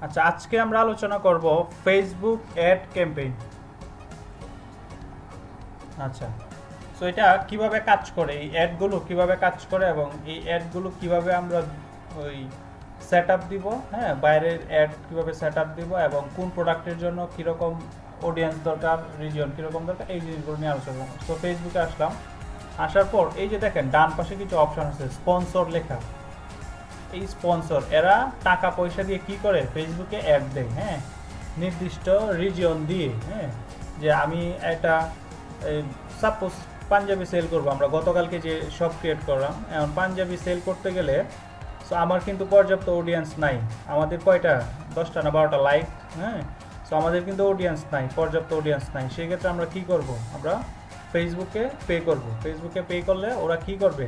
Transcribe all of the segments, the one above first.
আচ্ছা, আজকে আমরা আলোচনা করব ফেসবুক অ্যাড ক্যাম্পেইন। আচ্ছা, সো এটা কিভাবে কাজ করে, এই অ্যাডগুলো কিভাবে কাজ করে এবং এই অ্যাডগুলো কিভাবে আমরা ওই সেট আপ দিব, হ্যাঁ, বাইরের অ্যাড কিভাবে সেট আপ দিব এবং কোন প্রোডাক্টের জন্য কীরকম অডিয়েন্স দরকার, রিজিয়ন কীরকম দরকার, এই জিনিসগুলো নিয়ে আলোচনা করব। সো ফেসবুকে আসলাম, আসার পর এই যে দেখেন ডান পাশে কিছু অপশন আছে, স্পন্সর লেখা। এই স্পন্সর এরা টাকা পয়সা দিয়ে কি করে, ফেসবুকে অ্যাড দেয়, হ্যাঁ, নির্দিষ্ট রিজিয়ন দিয়ে, হ্যাঁ, যে আমি একটা সাপোজ পাঞ্জাবি সেল করবো, আমরা গতকালকে যে শপ ক্রিয়েট করলাম, এখন পাঞ্জাবি সেল করতে গেলে সো আমার কিন্তু পর্যাপ্ত অডিয়েন্স নাই, আমাদের কয়টা 10টা না 12টা লাইক, হ্যাঁ, সো আমাদের কিন্তু অডিয়েন্স নাই, পর্যাপ্ত অডিয়েন্স নাই। সেই ক্ষেত্রে আমরা কি করব, আমরা ফেসবুকে পে করব। ফেসবুকে পে করলে ওরা কি করবে,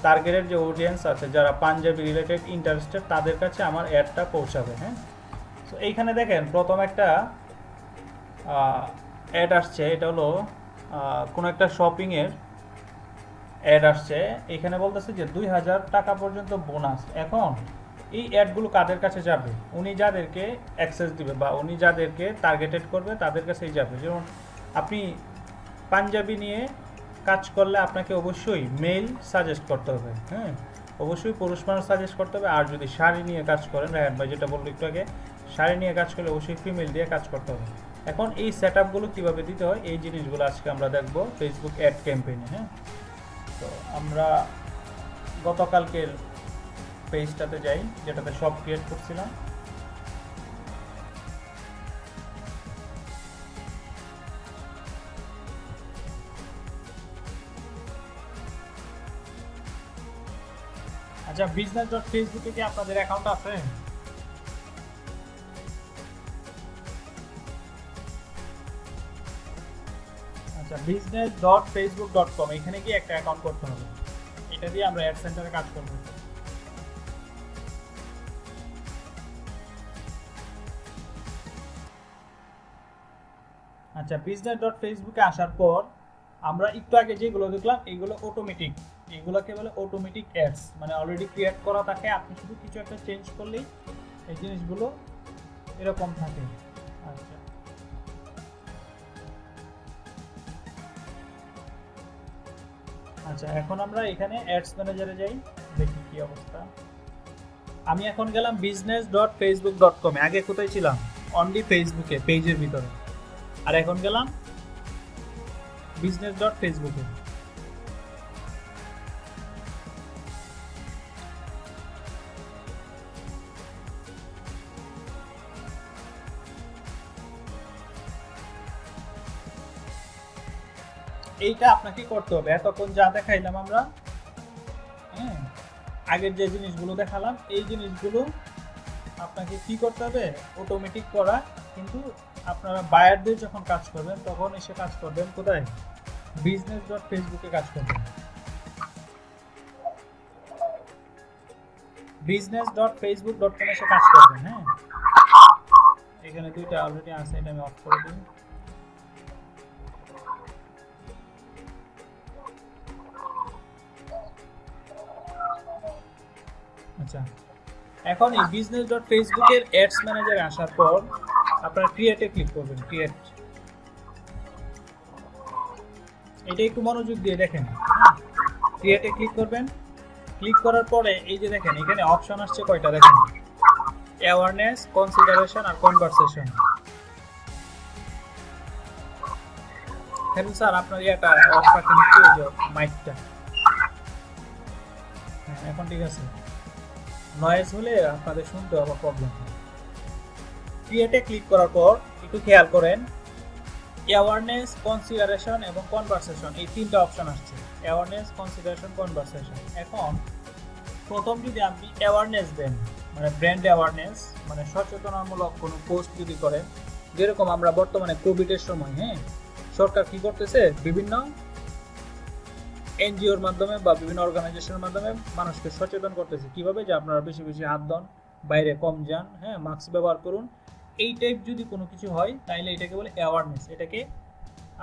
টার্গেটের যে অডিয়েন্স আছে যারা পাঞ্জাবি রিলেটেড ইন্টারেস্টেড তাদের কাছে আমার অ্যাডটা পৌঁছাবে, হ্যাঁ। সো এইখানে দেখেন প্রথম একটা অ্যাড আসছে, এটা হলো কোনো একটা শপিংয়ের অ্যাড আসছে। এখানে বলতেছে যে 2000 টাকা পর্যন্ত বোনাস। এখন এই অ্যাডগুলো কাদের কাছে যাবে, উনি যাদেরকে অ্যাক্সেস দিবে বা উনি যাদেরকে টার্গেটেড করবে তাদের কাছেই যাবে। যেমন আপনি পাঞ্জাবি নিয়ে কাজ করলে আপনাকে অবশ্যই মেল সাজেস্ট করতে হবে, হ্যাঁ, অবশ্যই পুরুষ মানুষ সাজেস্ট করতে হবে। আর যদি শাড়ি নিয়ে কাজ করেন, রায়হান ভাই যেটা বললো একটু আগে, শাড়ি নিয়ে কাজ করলে অবশ্যই ফিমেল দিয়ে কাজ করতে হবে। এখন এই সেট আপগুলো কীভাবে দিতে হয়, এই জিনিসগুলো আজকে আমরা দেখবো ফেসবুক অ্যাড ক্যাম্পেইনে, হ্যাঁ। তো আমরা গতকালকের পেজটাতে যাই যেটাতে সব ক্রিয়েট করছিলাম। আচ্ছা, business.facebook-এ কি আপনাদের অ্যাকাউন্ট আছে? আচ্ছা, business.facebook.com এখানে কি একটা অ্যাকাউন্ট করতে হবে, এটা দিয়ে আমরা অ্যাড সেন্টারে কাজ করব। আচ্ছা, business.facebook-এ আসার পর আমরা একটু আগে যেগুলো দেখলাম এগুলো অটোমেটিক, এগুলোকে বলে অটোমেটিক অ্যাডস, মানে অলরেডি ক্রিয়েট করা থাকে, আপনি শুধু কিছু একটা চেঞ্জ করলেই এই জিনিসগুলো এরকম থাকে। আচ্ছা, আচ্ছা, এখন আমরা এখানে অ্যাডস ম্যানেজারে যাই, দেখি কি অবস্থা। আমি এখন গেলাম business.facebook.com, আগে কোথায় ছিলাম, অনলি ফেসবুকে পেজের ভিতরে, আর এখন গেলাম business.facebook-এ। এইটা আপনাকে করতে হবে, এতক্ষণ যা দেখাইলাম আমরা, হ্যাঁ, আগের যে জিনিসগুলো দেখালাম এই জিনিসগুলো আপনাকে কি করতে হবে, অটোমেটিক করা। কিন্তু আপনারা বায়ারদের যখন কাজ করবেন তখন এসে কাজ করবেন কোথায়, business.facebook-এ কাজ করবেন, business.facebook.com এসে কাজ করবেন, হ্যাঁ। এখানে দুইটা অলরেডি আছে, এটা আমি অফ করে দিই। আচ্ছা, এখন এই business.facebook-এর অ্যাডস ম্যানেজারে আসার পর আপনারা ক্রিয়েটে ক্লিক করবেন, ক্রিয়েট। এটা একটু মনোযোগ দিয়ে দেখেন, ক্রিয়েটে ক্লিক করবেন। ক্লিক করার পরে এই যে দেখেন এখানে অপশন আসছে কয়টা, দেখেন, অ্যাওয়ারনেস, কনসিডারেশন আর কনভারসেশন। হ্যাঁ স্যার, আপনার এটা অফ রাখেন একটু, এই যে মাইকটা, হ্যাঁ এখন ঠিক আছে। নয়েজ হলে আপনাদের শুনতে হবে প্রবলেম। ক্রিয়েটে ক্লিক করার পর একটু খেয়াল করেন, অ্যাওয়ারনেস, কনসিডারেশন এবং কনভারসেশন, এই তিনটা অপশন আসছে, অ্যাওয়ারনেস, কনসিডারেশন, কনভারসেশন। এখন প্রথম যদি আপনি অ্যাওয়ারনেস দেন, মানে ব্র্যান্ড অ্যাওয়ারনেস, মানে সচেতনামূলক কোনো পোস্ট যদি করেন, যেরকম আমরা বর্তমানে কোভিডের সময়, হ্যাঁ, সরকার কি করতেছে, বিভিন্ন এনজিওর মাধ্যমে বা বিভিন্ন অর্গানাইজেশনের মাধ্যমে মানুষকে সচেতন করতেছে কিভাবে, যে আপনারা বেশি বেশি হাত ধন, বাইরে কম যান, হ্যাঁ, মাস্ক ব্যবহার করুন। এই টাইপ যদি কোনো কিছু হয় তাহলে এটাকে বলে অ্যাওয়ারনেস। এটাকে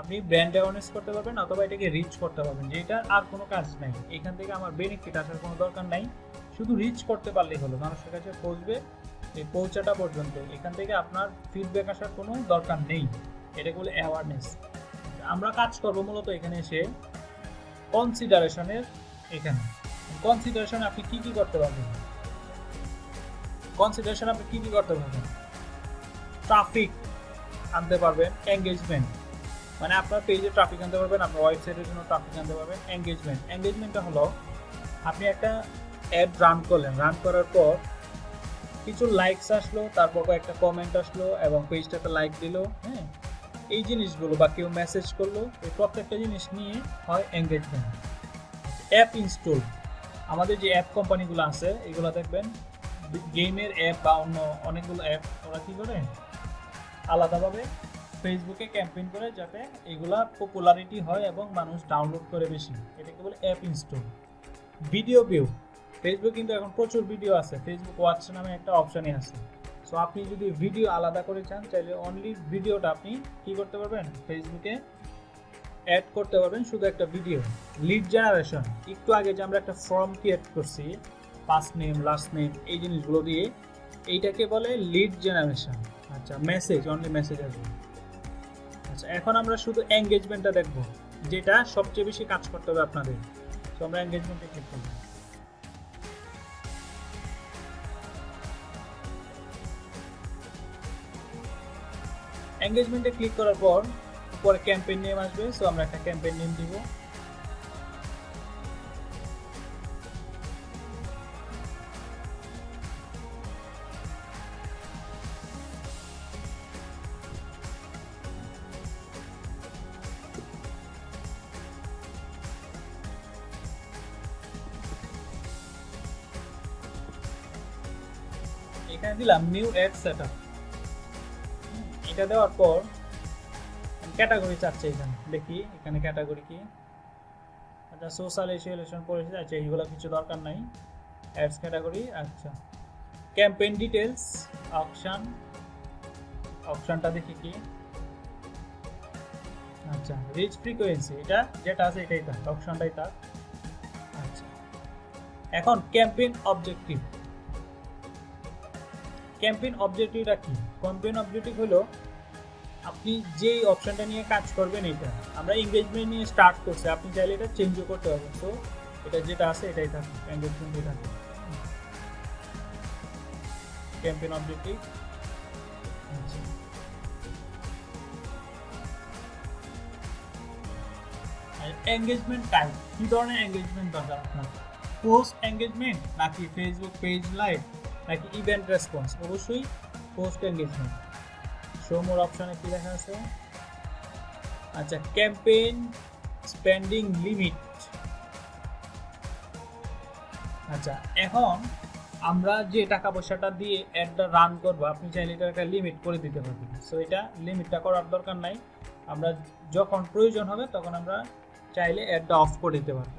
আপনি ব্র্যান্ড অ্যাওয়ারনেস করতে পারবেন অথবা এটাকে রিচ করতে পারবেন, যেটার আর কোনো কাজ নাই, এখান থেকে আমার বেনিফিট আসার কোনো দরকার নাই, শুধু রিচ করতে পারলেই হলো, মানুষের কাছে পৌঁছবে, এই পৌঁছাটা পর্যন্ত, এখান থেকে আপনার ফিডব্যাক আসার কোনো দরকার নেই। এটাকে বলে অ্যাওয়ারনেস। আমরা কাজ করব মূলত এখানে এসে কনসিডারেশনের, এখানে কনসিডারেশন আপনি কি করতে পারবেন, কনসিডারেশন আপনি কি করতে পারবেন, ট্রাফিক আনতে পারবেন, এঙ্গেজমেন্ট মানে আপনার পেজে ট্রাফিক আনতে পারবেন, আপনার ওয়েবসাইটের জন্য ট্রাফিক আনতে পারবেন। এঙ্গেজমেন্টটা হলো আপনি একটা অ্যাড রান করলেন, রান করার পর কিছু লাইকস আসলো, তারপর একটা কমেন্ট আসলো এবং পেজটা একটা লাইক দিল, হ্যাঁ, এই জিনিসগুলো বা কেউ মেসেজ করলো, এই প্রত্যেকটা জিনিস নিয়ে হয় এঙ্গেজমেন্ট। অ্যাপ ইনস্টল, আমাদের যে অ্যাপ কোম্পানিগুলো আছে এগুলো দেখবেন গেমের অ্যাপ বা অন্য অনেকগুলো অ্যাপ, ওরা কী করে আলাদাভাবে ফেসবুকে ক্যাম্পেইন করে যাতে এগুলা পপুলারিটি হয় এবং মানুষ ডাউনলোড করে বেশি, এটাকে বলে app install. Video view, Facebook কিন্তু এখন প্রচুর ভিডিও আছে, ফেসবুক ওয়াচ নামে একটা অপশানই আছে। সো আপনি যদি ভিডিও আলাদা করে চান, চাইলে অনলি ভিডিওটা আপনি কী করতে পারবেন, ফেসবুকে অ্যাড করতে পারবেন, শুধু একটা ভিডিও। লিড জেনারেশন, একটু আগে যে আমরা একটা ফর্ম ক্রিয়েট করছি ফার্স্ট নেম লাস্ট নেম এই জিনিসগুলো দিয়ে, এইটাকে বলে লিড জেনারেশন। আচ্ছা, মেসেজ, অনলি মেসেজ আসবে। আচ্ছা, এখন আমরা শুধু এঙ্গেজমেন্টটা দেখব, যেটা সবচেয়ে বেশি কাজ করতে হবে আপনাদের। তো আমরা এঙ্গেজমেন্টে ক্লিক করব। এঙ্গেজমেন্টে ক্লিক করার পর উপরে ক্যাম্পেইন নেম আসবে, সো আমরা একটা ক্যাম্পেইন নেম দিব। এখানে দিলাম নিউ অ্যাড সেটআপ। এটা দেওয়ার পর ক্যাটাগরি চাচ্ছে, এখানে দেখি এখানে ক্যাটাগরি কি। আচ্ছা, সোশ্যাল ইস্যুলেশন পরিচিত, আচ্ছা এইগুলো কিছু দরকার নাই। অ্যাডস ক্যাটাগরি, আচ্ছা ক্যাম্পেইন ডিটেলস, অপশনটা দেখি কি। আচ্ছা, রিচ ফ্রিকোয়েন্সি, এটা যেটা আছে এটাই থাক, অপশনটাই থাক। আচ্ছা, এখন ক্যাম্পেইন অবজেক্টিভ। ক্যাম্পেইন অবজেক্টিভটা কি? ক্যাম্পেইন অবজেক্টিভ হলো আপনি যেই অপশনটা নিয়ে কাজ করবেন, এটা আমরা এঙ্গেজমেন্ট নিয়ে স্টার্ট করছি, আপনি চাইলে এটা চেঞ্জও করতে পারবেন। তো এটা যেটা আছে এটাই থাকে, এঙ্গেজমেন্ট এটা থাকে ক্যাম্পেইন অবজেক্টিভ। এঙ্গেজমেন্ট টাইপ, কি ধরনের এঙ্গেজমেন্ট দরকার আপনার? পোস্ট এঙ্গেজমেন্ট নাকি ফেসবুক পেজ লাইভ নাকি ইভেন্ট রেসপন্স? অবশ্যই পোস্ট এঙ্গেজমেন্ট। শো মোর অপশনে কি লেখা আছে? আচ্ছা, ক্যাম্পেইন স্পেন্ডিং লিমিট। আচ্ছা, এখন আমরা যে টাকা পয়সাটা দিয়ে অ্যাডটা রান করবো, আপনি চাইলে এটা একটা লিমিট করে দিতে পারবেন। সো এটা লিমিটটা করার দরকার নাই, আমরা যখন প্রয়োজন হবে তখন আমরা চাইলে অ্যাডটা অফ করে দিতে পারবো।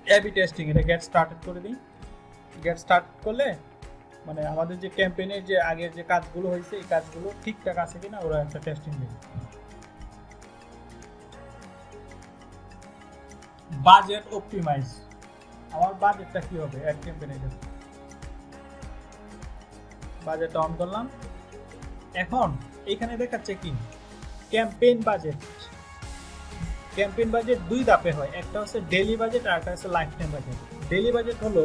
এবি টেস্টিং, এটা গেট স্টার্টেড করে দিই। গেট স্টার্ট করলে মানে আমাদের যে ক্যাম্পেইনের যে আগের যে কাজগুলো হয়েছে এই কাজগুলো ঠিকঠাক আছে কিনা ওরা একটা টেস্টিং দেবে। বাজেট অপটিমাইজ, আমার বাজেটটা কি হবে অ্যাড ক্যাম্পেইনের জন্য, বাজেটটা অন করলাম। এখন এখানে দেখাচ্ছে কি ক্যাম্পেইন বাজেট। ক্যাম্পেইন বাজেট দুই ধাপে হয়, একটা হচ্ছে ডেইলি বাজেট আর একটা হচ্ছে life time budget. Daily budget হলো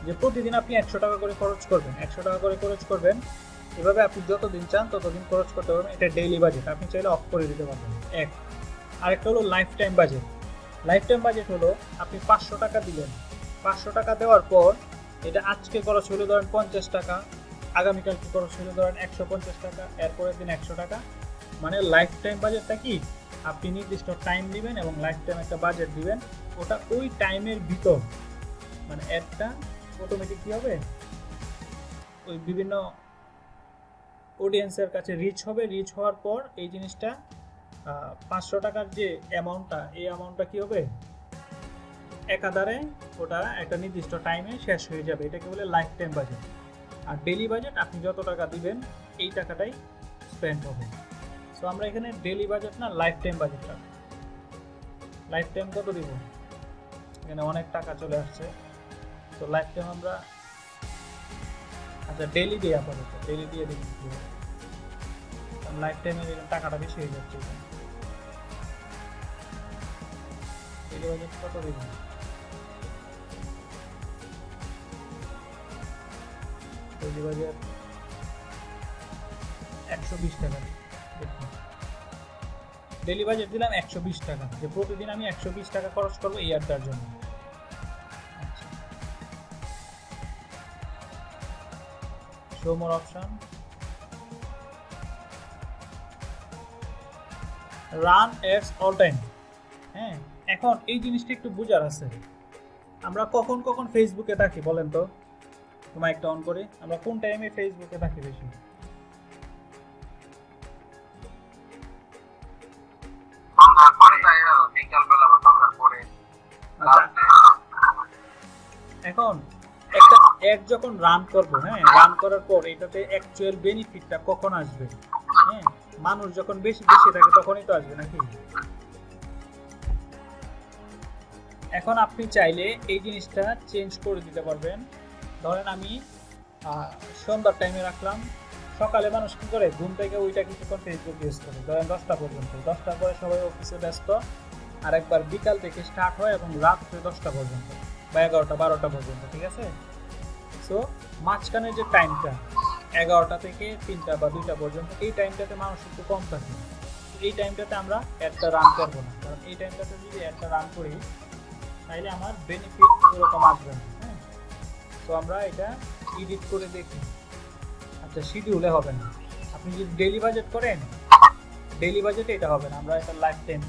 যে প্রতিদিন আপনি 100 টাকা করে খরচ করবেন, 100 টাকা করে খরচ করবেন, এভাবে আপনি যতদিন চান ততদিন খরচ করতে পারবেন, এটা ডেইলি বাজেট, আপনি চাইলে অফ করে দিতে পারবেন। এক, আরেকটা হলো life time budget. Life time budget হলো আপনি 500 টাকা দিলেন, 500 টাকা দেওয়ার পর এটা আজকে খরচ হলো ধরেন 50 টাকা, আগামীকালকে খরচ হলো ধরেন 150 টাকা, এরপরের দিন 100 টাকা। মানে লাইফ টাইম বাজেটটা কি, আপনি নির্দিষ্ট টাইম দিবেন এবং লাইফ টাইম একটা বাজেট দিবেন, ওটা ওই টাইমের ভিতর মানে অ্যাডটা অটোমেটিক কী হবে ওই বিভিন্ন অডিয়েন্সের কাছে রিচ হবে। রিচ হওয়ার পর এই জিনিসটা 500 টাকার যে অ্যামাউন্টটা, এই অ্যামাউন্টটা কী হবে একাধারে ওটা একটা নির্দিষ্ট টাইমে শেষ হয়ে যাবে, এটাকে বলে লাইফ টাইম বাজেট। আর ডেইলি বাজেট আপনি যত টাকা দিবেন এই টাকাটাই স্পেন্ড হবে। সো আমরা এখানে ডেইলি বাজেট না লাইফ টাইম বাজেটটা, লাইফ টাইম কত দিব, এখানে অনেক টাকা চলে আসছে। তো লাইফ টাইম আমরা আচ্ছা ডেইলি দিয়ে আপাতত ডেইলি দিয়ে দেখি কি হয়। লাইফ টাইমের টাকাটা বেশি হয়ে যাচ্ছে ডেইলি বাজেট কত দিবেন ডেইলি বাজেট 120 টাকা দেখুন ডেইলি বাজেট দিলাম 120 টাকা যে প্রতিদিন আমি 120 টাকা খরচ করবো এই অ্যাডটার জন্য আচ্ছা show more option run ads all time হ্যাঁ এখন এই জিনিসটা একটু বোঝার আছে আমরা কখন কখন ফেসবুকে থাকি বলেন তো তোমার একটা অন করে আমরা কোন টাইমে ফেসবুকে থাকি বেশি এখন একটা অ্যাড যখন রান করব হ্যাঁ রান করার পর এটাতে অ্যাকচুয়াল বেনিফিটটা কখন আসবে হ্যাঁ মানুষ যখন বেশি বেশি থাকে তখনই তো আসবে নাকি এখন আপনি চাইলে এই জিনিসটা চেঞ্জ করে দিতে পারবেন ধরেন আমি সন্ধ্যার টাইমে রাখলাম সকালে মানুষ কি করে ঘুম থেকে ওইটা কিছুক্ষণ ফেসবুক ইউজ করে ধরেন 10টা পর্যন্ত 10টার পরে সবাই অফিসে ব্যস্ত আর একবার বিকাল থেকে স্টার্ট হয় এবং রাত্রে 10টা পর্যন্ত বা 11টা 12টা পর্যন্ত ঠিক আছে সো মাঝখানের যে টাইমটা 11টা থেকে 3টা বা 2টা পর্যন্ত এই টাইমটাতে মানুষ একটু কম থাকে এই টাইমটাতে আমরা অ্যাডটা রান করবো না কারণ এই টাইমটাতে যদি অ্যাডটা রান করি তাহলে আমার বেনিফিট ওরকম আসবে না হ্যাঁ তো আমরা এটা এডিট করে দেখি আচ্ছা শিডিউলে হবে না আপনি যদি ডেইলি বাজেট করেন ডেইলি বাজেটে এটা হবে না আমরা এটা লাইফ টাইম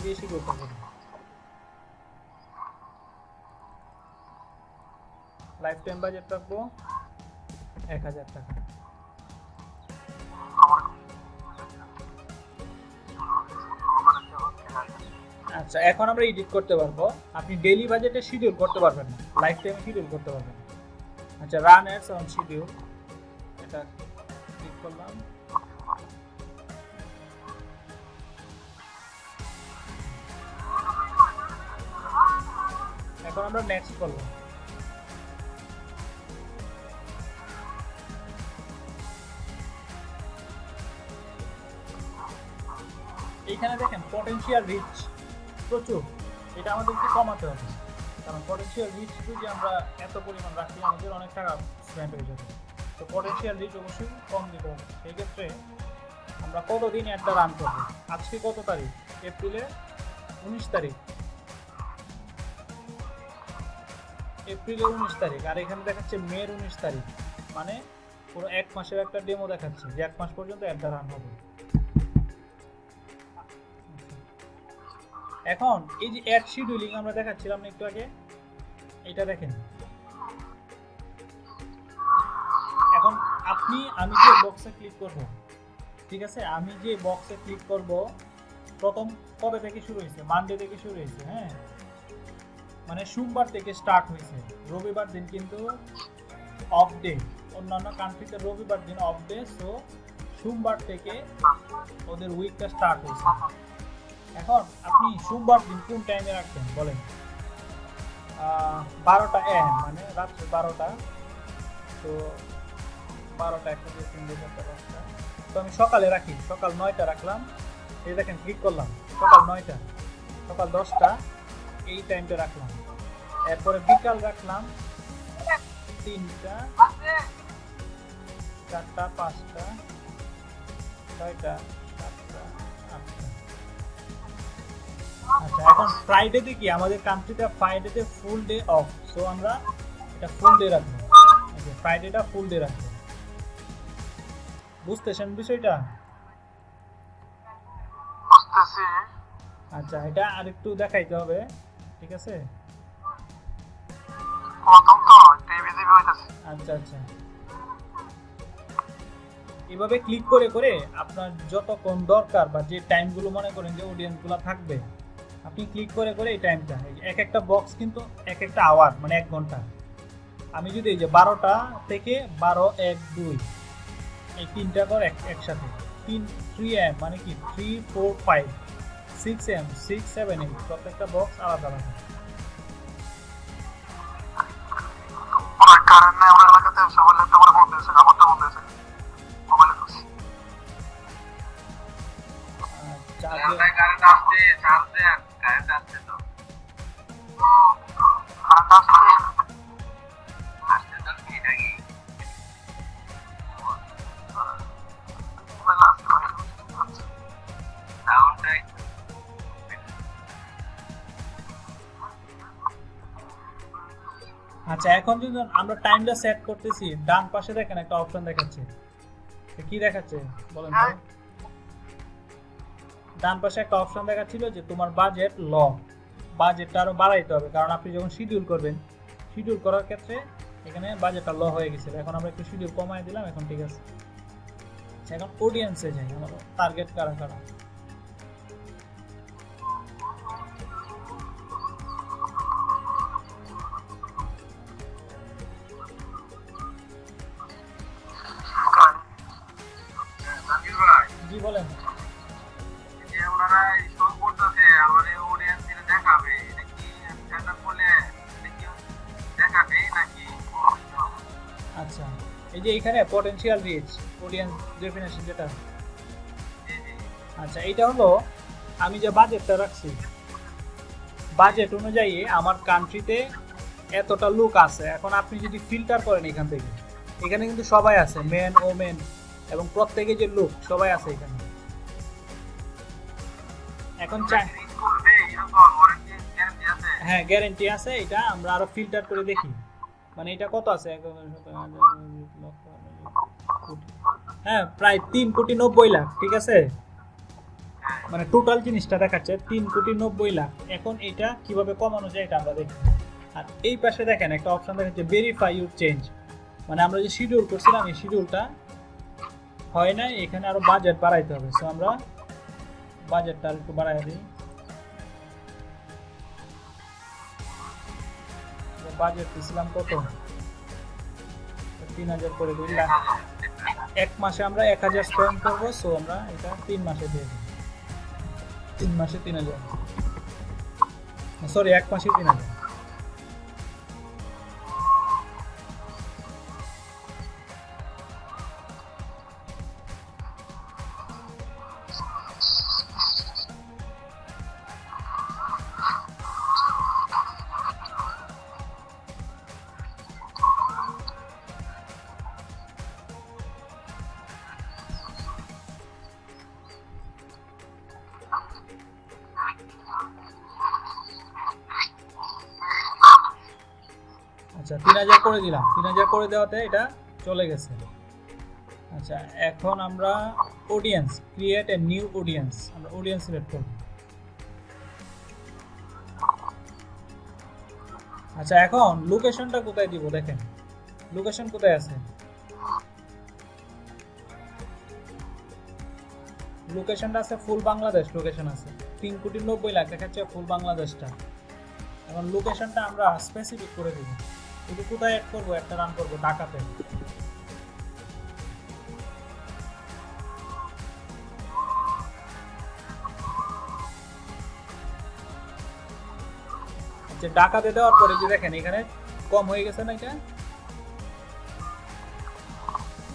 দিয়ে শিডিউল করব লাইফ টাইম বাজেট রাখবো 1000 টাকা আচ্ছা এখন আমরা এডিট করতে পারবো আপনি ডেইলি বাজেটে শিডিউল করতে পারবেন না লাইফ টাইমে শিডিউল করতে পারবেন আচ্ছা রান অ্যাডস অন শিডিউল এটা ক্লিক করলাম এখন আমরা নেক্সট করব এইখানে দেখেন পটেনশিয়াল রিচ প্রচুর এটা আমাদেরকে কমাতে হবে কারণ পটেনশিয়াল রিচ যদি আমরা এত পরিমাণ রাখি আমাদের অনেক টাকা স্পেন্ড হয়ে যাবে তো পটেনশিয়াল রিচ অবশ্যই কম দিতে হবে সেই ক্ষেত্রে আমরা কতদিন একটা রান করবো আজকে কত তারিখ এপ্রিলের 19 তারিখ এপ্রিলের 19 তারিখ আর এখানে দেখাচ্ছে মের 19 তারিখ মানে পুরো 1 মাসের একটা ডেমো দেখাচ্ছে যে 1 মাস পর্যন্ত একটা রান হবে এখন এই যে অ্যাড শিডিউলিং আমরা দেখাচ্ছিলাম একটু আগে এটা দেখেন এখন আমি যে বক্সে ক্লিক করব ঠিক আছে আমি যে বক্সে ক্লিক করব প্রথম কবে থেকে শুরু হয়েছে মানডে থেকে শুরু হয়েছে হ্যাঁ মানে সোমবার থেকে স্টার্ট হয়েছে রবিবার দিন কিন্তু অফ ডে অন্যান্য কান্ট্রিতে রবিবার দিন অফ ডে সো সোমবার থেকে ওদের উইকটা স্টার্ট হয়েছে এখন আপনি সোমবার দিন কোন টাইমে রাখবেন বলেন 12টা AM মানে রাত্রে 12টা তো 12টা 1 2 3 4 5টা তো আমি সকালে রাখি সকাল 9টা রাখলাম এই দেখেন ক্লিক করলাম সকাল 9টা সকাল 10টা এই টাইমটা রাখলাম এরপরে বিকাল রাখলাম 3টা 4টা 5টা 6টা 7টা 8টা আচ্ছা এখন ফ্রাইডেতে কি আমাদের কান্ট্রিতে ফ্রাইডেতে ফুল ডে অফ সো আমরা এটা ফুল ডে রাখবো ওকে ফ্রাইডেটা ফুল ডে রাখবো বুঝতেছেন বিষয়টা বুঝতেছি আচ্ছা এটা আরেকটু দেখাইতে হবে ঠিক আছে প্রথম তো টিভি হইতাছে আচ্ছা আচ্ছা এভাবে ক্লিক করে করে আপনার যতক্ষণ দরকার বা যে টাইমগুলো মনে করেন যে অডিয়েন্সগুলো থাকবে আপনি ক্লিক করে করে এই টাইমটা এক একটা বক্স কিন্তু এক একটা আওয়ার মানে 1 ঘন্টা আমি যদি এই যে 12টা থেকে 12 1 2 এই তিনটা কর একসাথে 3 AM মানে কি 3 4 5 6 AM 6 7 8 প্রত্যেকটা বক্স আলাদা আলাদা অনেক কারণে আমরা সবার ল্যাপটপ আমার বন্ধ হয়েছে, আমারটা বন্ধ হয়েছে, মোবাইলে ঢুকছি। চার্জ কারেন্ট আসছে, চার্জ দেন, কারেন্ট আসছে তো। কারেন্ট আসছে, আসছে তো কি নাকি? মোবাইল আসছে, আচ্ছা। সাউন্ডটা আচ্ছা, এখন যদি আমরা টাইমটা সেট করতেছি, ডান পাশে দেখেন একটা অপশন দেখাচ্ছে। কি দেখাচ্ছে বলেন তো? ডান পাশে একটা অপশন দেখাচ্ছিল যে তোমার বাজেট লং, বাজেটটা আরো বাড়াইতে হবে, কারণ আপনি যখন শিডিউল করবেন, শিডিউল করার ক্ষেত্রে এখানে বাজেটটা ল হয়ে গেছিল। এখন আমরা একটু শিডিউল কমাই দিলাম, এখন ঠিক আছে। আচ্ছা, এখন অডিয়েন্সে যাই, আমার টার্গেট কারা কারা। জামিল ভাই, জি বলেন। যে ওনারা শো করতেছে, আমার অডিয়েন্স এটা দেখাবে, এটা কি সেটআপ করলে এটা কি দেখাবে নাকি? আচ্ছা, এই যে এখানে পটেনশিয়াল রিচ অডিয়েন্স ডেফিনেশন যেটা, জি জি, আচ্ছা এটা হলো আমি যে বাজেটটা রাখছি, বাজেট অনুযায়ী আমার কান্ট্রিতে এতটা লোক আছে। এখন আপনি যদি ফিল্টার করেন এখান থেকে, এখানে কিন্তু সবাই আছে, মেন ওমেন এবং প্রত্যেকে যে লোক সবাই আছে এখানে। এখন চাই, রিচ করবে এরকম ওয়ারেন্টি গ্যারান্টি আছে? হ্যাঁ গ্যারেন্টি আছে। এটা আমরা আরো ফিল্টার করে দেখি, মানে এটা কত আছে, হ্যাঁ প্রায় 3,90,00,000, ঠিক আছে। মানে টোটাল জিনিসটা দেখাচ্ছে 3,90,00,000। এখন এটা কিভাবে কমানো যায় এটা আমরা দেখি। আর এই পাশে দেখেন একটা অপশন দেখাচ্ছে ভেরিফাই ইউর চেঞ্জ, মানে আমরা যে শিডিউল করছিলাম এই শিডিউলটা হয় না, এখানে আরো বাজেট বাড়াইতে হবে। সো আমরা বাজেটটা আর একটু বাড়াই দিই। বাজেট দিছিলাম কত, 3,000 করে দিলাম। এক মাসে আমরা 1,000 স্পেন্ড করবো, সো আমরা এটা 3 মাসে দিয়ে দিই। 3 মাসে 3,000, সরি 1 মাসে 3,000। আচ্ছা 3,000 করে দিলাম, 3,000 করে দেওয়াতে এটা চলে গেছে। আচ্ছা এখন আমরা audience, create a new audience, আমরা অডিয়েন্স সিলেক্ট করব। আচ্ছা এখন লোকেশনটা কোথায় দিব দেখেন, লোকেশন কোথায় আছে, লোকেশনটা আছে ফুল বাংলাদেশ, লোকেশন আছে 3,90,00,000 দেখাচ্ছে ফুল বাংলাদেশটা। এখন লোকেশনটা আমরা স্পেসিফিক করে দিব, এটা কোথায় অ্যাড করব, একটা রান করব ঢাকাতে। আচ্ছা ঢাকাতে দেওয়ার পরে যে দেখেন এখানে কম হয়ে গেছে না, এটা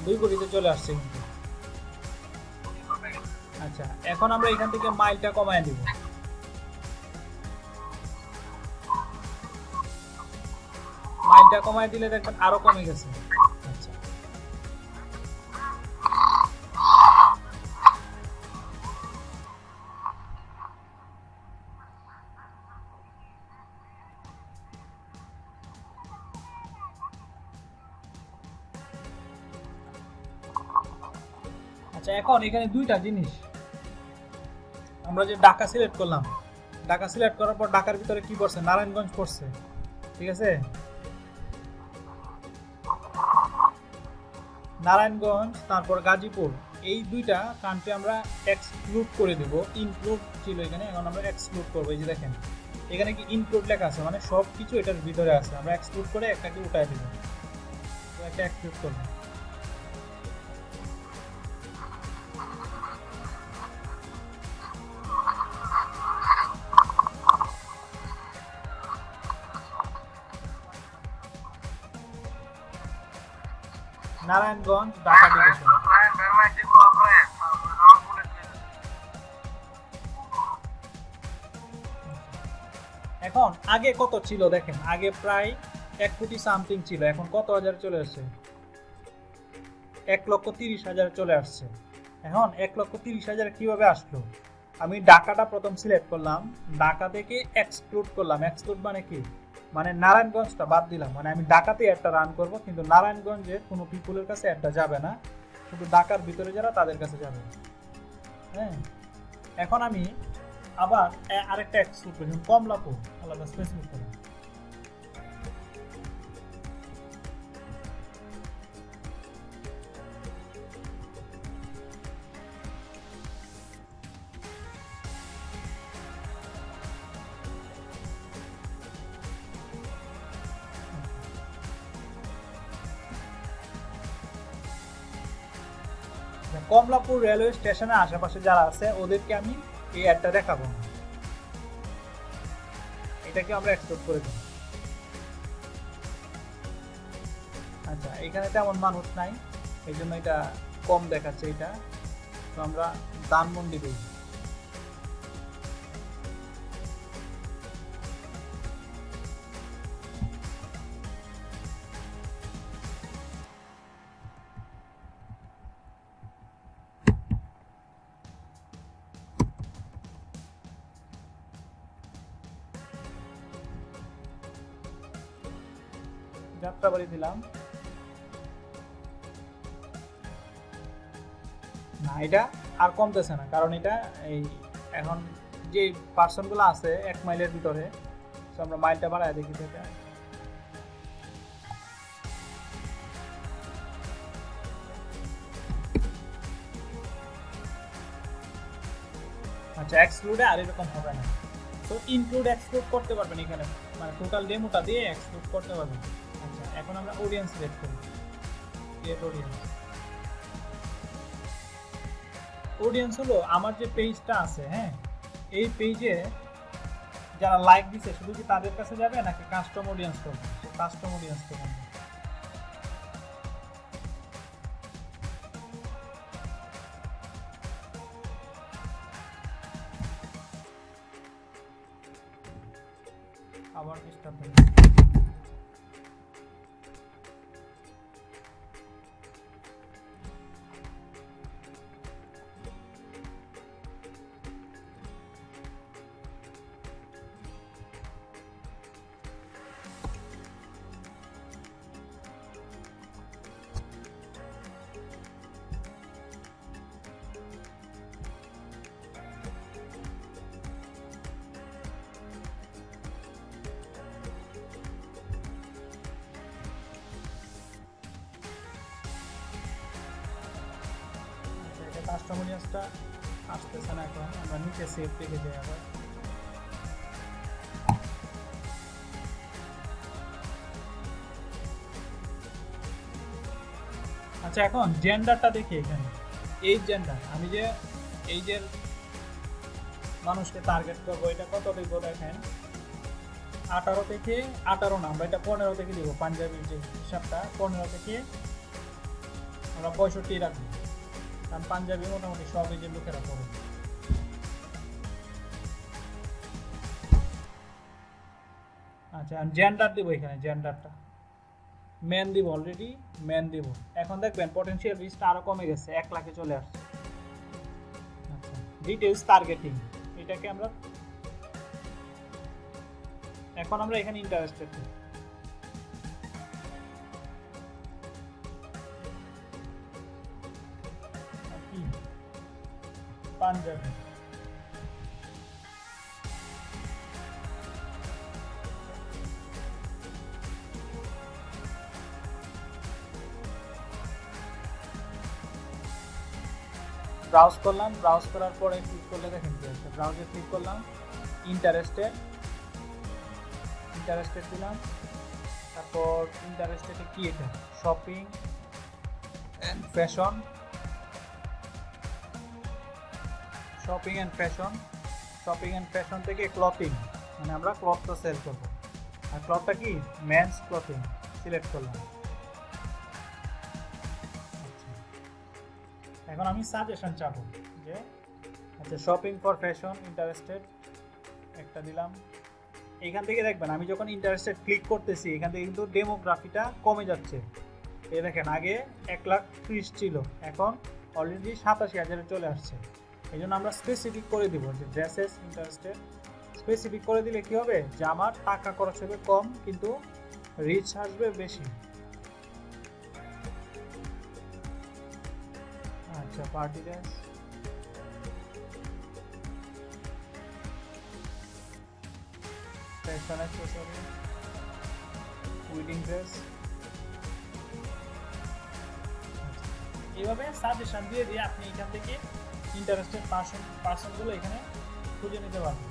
2 কোটিতে চলে আসছে কিন্তু। আচ্ছা এখন আমরা এখান থেকে মাইলটা কমায় দিব, মাইলটা কমায় দিলে দেখবেন আরো কমে গেছে। আচ্ছা আচ্ছা এখন এখানে দুইটা জিনিস, আমরা যে ঢাকা সিলেক্ট করলাম, ঢাকা সিলেক্ট করার পর ঢাকার ভিতরে কি পড়ছে, নারায়ণগঞ্জ পড়ছে, ঠিক আছে। নারায়ণগঞ্জ তারপর গাজীপুর, এই দুইটা কান্ট্রি আমরা এক্সক্লুড করে দেব। ইনক্লুড ছিল এখানে, এখন আমরা এক্সক্লুড করবো। এই যে দেখেন এখানে কি ইনক্লুড লেখা আছে, মানে সব কিছু এটার ভিতরে আছে। আমরা এক্সক্লুড করে একটাকে উঠাই দেব, তো একটা এক্সক্লুড করবো। Narayanganj Dhaka division. Brian, Brian, যেগুলো Brian, আমার বলে দিলেন। এখন আগে কত ছিল দেখেন, আগে প্রায় 1 কোটি সামথিং ছিল, এখন কত হাজার চলে আসছে, 1,30,000 চলে আসছে। এখন 1,30,000 কিভাবে আসলো? আমি ঢাকাটা প্রথম সিলেক্ট করলাম, ঢাকা থেকে এক্সক্লুড করলাম। এক্সক্লুড মানে কি, মানে নারায়ণগঞ্জটা বাদ দিলাম, মানে আমি ঢাকাতে একটা রান করব, কিন্তু নারায়ণগঞ্জের কোনো পিপুলের কাছে একটা যাবে না, শুধু ঢাকার ভিতরে যারা তাদের কাছে যাবে। হ্যাঁ, এখন আমি আবার আরেকটা এক্সক্লুড করি, কমলাপুর আলাদা স্পেসিফিক করে। কমলাপুর রেলওয়ে স্টেশনের আশেপাশে যারা আছে ওদেরকে আমি এই অ্যাডটা দেখাবো না, এটাকে আমরা এক্সপোর্ট করে দিই। আচ্ছা, এখানে তেমন মানুষ নাই, এই জন্য এটা কম দেখাচ্ছে এটা, তো আমরা ধানমন্ডি দিই। যাত্রাবাড়ি দিলাম না, এটা আর কমতেছে না, কারণ এটা এই এখন যে পার্সনগুলো আছে 1 মাইলের ভিতরে, তো আমরা মাইলটা বাড়ায় দেখি এটা। আচ্ছা, এক্সক্লুডে আর এরকম হবে না, তো ইনক্লুড এক্সক্লুড করতে পারবেন এখানে, মানে টোটাল ডেমোটা দিয়ে এক্সক্লুড করতে পারবেন। আচ্ছা, এখন আমরা অডিয়েন্স সিলেক্ট করি, ক্রিয়েট অডিয়েন্স। অডিয়েন্স হলো আমার যে পেজটা আছে, হ্যাঁ, এই পেজে যারা লাইক দিছে শুধু কি তাদের কাছে যাবে নাকি কাস্টম অডিয়েন্স করবে? কাস্টম অডিয়েন্স করবে। আবার ডিস্টার্ব হবে। কাস্টম অডিয়েন্সটা আসতেছে না, এখন আমরা নিচে সেভ থেকে যাই আবার। আচ্ছা, এখন জেন্ডারটা দেখি এখানে, এই জেন্ডার আমি যে এই যে মানুষকে টার্গেট করবো, এটা কত দিব দেখেন, 18 থেকে 18 না, আমরা এটা 15 থেকে দিব। পাঞ্জাবির যে হিসাবটা 15 থেকে আমরা 65 রাখবো, কারণ পাঞ্জাবি মোটামুটি সব এই যে লোকেরা পড়ে। আচ্ছা, জেন্ডার দিব এখানে, জেন্ডারটা মেন দিব, অলরেডি মেন দিব। এখন দেখবেন পটেনশিয়াল রিচটা আরো কমে গেছে, 1 লাখে চলে আসছে। আচ্ছা, ডিটেইলস টার্গেটিং, এটাকে আমরা এখন আমরা এখানে ইন্টারেস্টেড দিই। পাঞ্জাবি, ব্রাউজ করলাম, ব্রাউজ করার পরে ক্লিক করলে দেখেন কি আছে, ব্রাউজে ক্লিক করলাম, ইন্টারেস্টেড, ইন্টারেস্টেড দিলাম, তারপর ইন্টারেস্টেডে কি এটা, shopping and fashion, shopping and fashion, shopping and fashion থেকে ক্লথিং, মানে আমরা ক্লথটা সেল করবো, আর ক্লথটা কি মেন্স ক্লথিং সিলেক্ট করলাম। এখন আমি সাজেশন চাবো যে আচ্ছা শপিং ফর ফ্যাশন ইন্টারেস্টেড একটা দিলাম। এইখান থেকে দেখবেন আমি যখন ইন্টারেস্টেড ক্লিক করতেছি এখান থেকে কিন্তু ডেমোগ্রাফিটা কমে যাচ্ছে। এই দেখেন আগে 1,30,000 ছিল, এখন অলরেডি 87,000-এ চলে আসছে। এই জন্য আমরা স্পেসিফিক করে দিব যে ড্রেসেস ইন্টারেস্টেড। স্পেসিফিক করে দিলে কি হবে যে আমার টাকা খরচ হবে কম কিন্তু রিচ আসবে বেশি। আচ্ছা party dress, fashion accessory, wedding dress, এইভাবে সাজেশন দিয়ে দিয়ে আপনি এখান থেকে ইন্টারেস্টেড পার্সনগুলো এখানে খুঁজে নিতে পারবেন।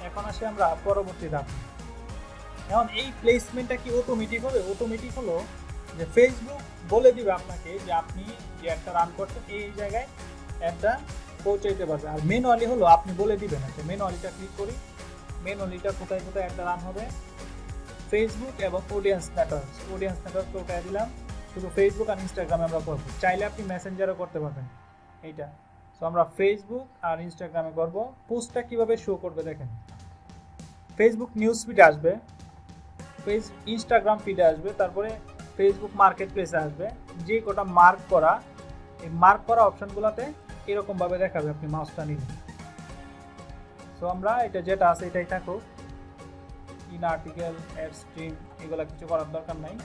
এখন আসি আমরা পরবর্তী ধাপ। এখন এই প্লেসমেন্টটা কি অটোমেটিক হবে? অটোমেটিক হলো যে ফেসবুক বলে দিবে আপনাকে যে আপনি যে অ্যাডটা রান করছেন এই জায়গায় অ্যাডটা পৌঁছাইতে পারবে। আর ম্যানুয়ালি হলো আপনি বলে দিবেন। আচ্ছা ম্যানুয়ালিটা ক্লিক করি। ম্যানুয়ালিটা কোথায় কোথায় অ্যাডটা রান হবে? ফেসবুক এবং অডিয়েন্স নেটওয়ার্ক। অডিয়েন্স নেটওয়ার্কটা উঠাই দিলাম। শুধু ফেসবুক আর ইনস্টাগ্রামে আমরা করব। চাইলে আপনি মেসেঞ্জারও করতে পারবেন এইটা। সো আমরা ফেসবুক আর ইনস্টাগ্রামে করব। পোস্টটা কিভাবে শো করবে দেখেন। ফেসবুক নিউজ ফিডে আসবে, ইনস্টাগ্রাম ফিডে আসবে, তারপরে ফেসবুক মার্কেট প্লেসে আসবে। যে কোটা মার্ক করা এই মার্ক করা অপশনগুলোতে এরকমভাবে দেখাবে আপনি মাউসটা নিলে। সো আমরা এটা যেটা আছে এটাই থাকুক। ইন আর্টিকেল, অ্যাড স্ট্রিম এগুলো কিছু করার দরকার নাই।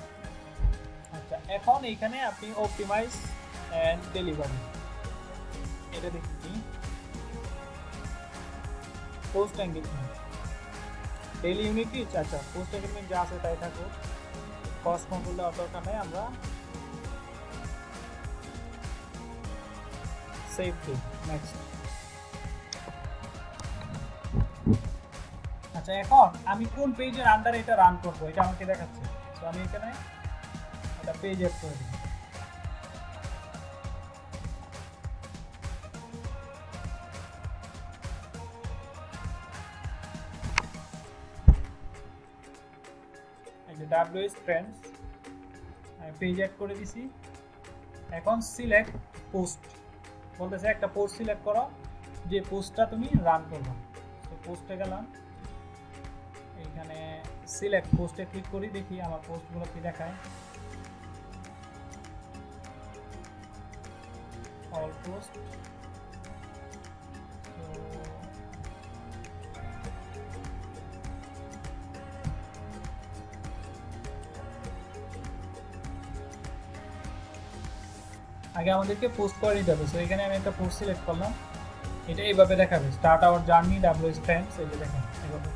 আচ্ছা এখন এইখানে আপনি অপটিমাইজ অ্যান্ড ডেলিভারি এটা দেখি কি post engagement, daily unit reach. আচ্ছা পোস্ট এঙ্গেজমেন্ট যা আছে তাই থাকুক, কস্ট কন্ট্রোল দেওয়ার দরকার নেই। আমরা সেভ দিই, নেক্সট। আচ্ছা এখন আমি কোন পেজের আন্ডারে এটা রান করবো এটা আমাকে দেখাচ্ছে। তো আমি এখানে একটা পেজ এড করে দিই। এই যে WS Trends আমি পেজ এড করে দিছি। এখন সিলেক্ট পোস্ট বলতেছে একটা পোস্ট সিলেক্ট করো যে পোস্টটা তুমি রান করবে। তো পোস্টে গেলাম, এইখানে সিলেক্ট পোস্টে ক্লিক করি, দেখি আমার পোস্টগুলো কি দেখায়। অল পোস্ট, আগে আমাদেরকে পোস্ট করে নিতে হবে। সো এখানে আমি একটা পোস্ট সিলেক্ট করলাম, এটা এইভাবে দেখাবে start our journey WS Trends। এই যে দেখেন এইভাবে